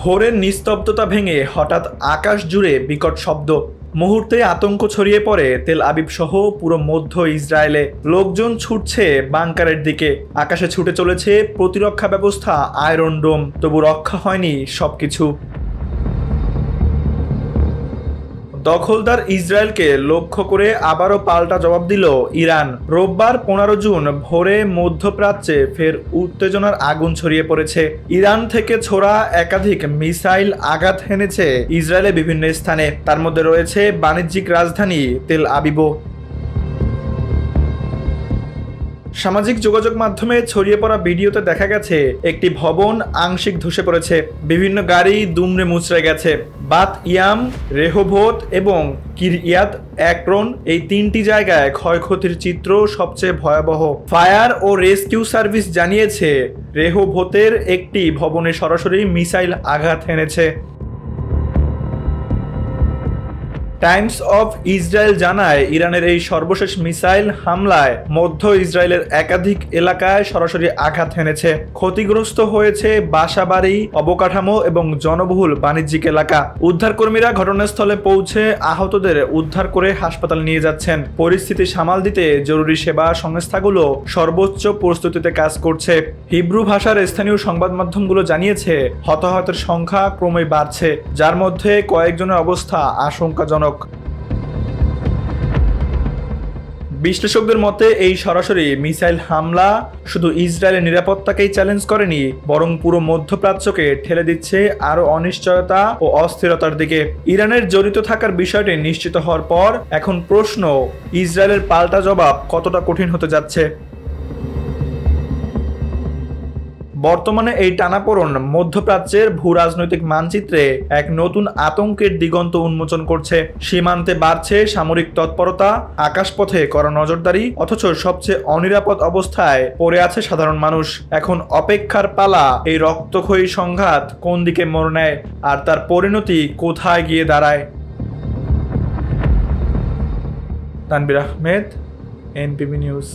ভোরের নিস্তব্ধতা ভেঙে হঠাৎ আকাশ জুড়ে বিকট শব্দ। মুহূর্তে আতঙ্ক ছড়িয়ে পড়ে তেল আবিব সহ পুরো মধ্য ইসরায়েলে। লোকজন ছুটছে বাংকারের দিকে। আকাশে ছুটে চলেছে প্রতিরক্ষা ব্যবস্থা আয়রন ডোম। তবু রক্ষা হয়নি সবকিছু। দখলদার ইসরায়েলকে লক্ষ্য করে আবারও পাল্টা জবাব দিল ইরান। রোববার 15 জুন ভোরে মধ্যপ্রাচ্যে ফের উত্তেজনার আগুন ছড়িয়ে পড়েছে। ইরান থেকে ছোড়া একাধিক মিসাইল আঘাত হেনেছে ইসরায়েলের বিভিন্ন স্থানে। তার মধ্যে রয়েছে বাণিজ্যিক রাজধানী তেল আবিবও। সামাজিক যোগাযোগ মাধ্যমে ছড়িয়ে পড়া ভিডিওতে দেখা গেছে একটি ভবন আংশিক ধসে পড়েছে। বিভিন্ন গাড়ি দুমড়ে মুচড়ে গেছে। বাত ইয়াম, রেহোভোত এবং কিরইয়াত একরন এই তিনটি জায়গায় ক্ষয়ক্ষতির চিত্র সবচেয়ে ভয়াবহ। ফায়ার ও রেস্কিউ সার্ভিস জানিয়েছে রেহোভোতের একটি ভবনে সরাসরি মিসাইল আঘাত হেনেছে। টাইমস অফ ইসরায়েল জানায় ইরানের এই সর্বশেষ মিসাইল হামলায় মধ্য ইসরায়েলের একাধিক এলাকায় সরাসরি আঘাত হেনেছে। ক্ষতিগ্রস্ত হয়েছে বাসাবাড়ি, অবকাঠামো এবং জনবহুল বাণিজ্যিক এলাকা। উদ্ধারকর্মীরা ঘটনাস্থলে পৌঁছে আহতদের উদ্ধার করে হাসপাতালে নিয়ে যাচ্ছেন। পরিস্থিতি সামাল দিতে জরুরি সেবা সংস্থাগুলো সর্বোচ্চ প্রস্তুতিতে কাজ করছে। হিব্রু ভাষার স্থানীয় সংবাদ মাধ্যমগুলো জানিয়েছে হতাহতের সংখ্যা ক্রমেই বাড়ছে, যার মধ্যে কয়েকজনের অবস্থা আশঙ্কাজনক। বিশ্লেষকদের মতে এই সরাসরি মিসাইল হামলা শুধু ইসরায়েলের নিরাপত্তাকেই চ্যালেঞ্জ করেনি, বরং পুরো মধ্যপ্রাচ্যকে ঠেলে দিচ্ছে আরো অনিশ্চয়তা ও অস্থিরতার দিকে। ইরানের জড়িত থাকার বিষয়টি নিশ্চিত হওয়ার পর এখন প্রশ্ন, ইসরায়েলের পাল্টা জবাব কতটা কঠিন হতে যাচ্ছে। বর্তমানে এই টানাপোড়েন মধ্যপ্রাচ্যের ভূ রাজনৈতিক মানচিত্রে এক নতুন আতঙ্কের দিগন্ত উন্মোচন করছে। সীমান্তে বাড়ছে সামরিক তৎপরতা, আকাশপথে কড়া নজরদারি, অথচ সবচেয়ে অনিরাপদ অবস্থায় পড়ে আছে সাধারণ মানুষ। এখন অপেক্ষার পালা, এই রক্তক্ষয়ী সংঘাত কোন দিকে মোড় নেয় আর তার পরিণতি কোথায় গিয়ে দাঁড়ায়। তানভীর আহমেদ, এনপিবি নিউজ।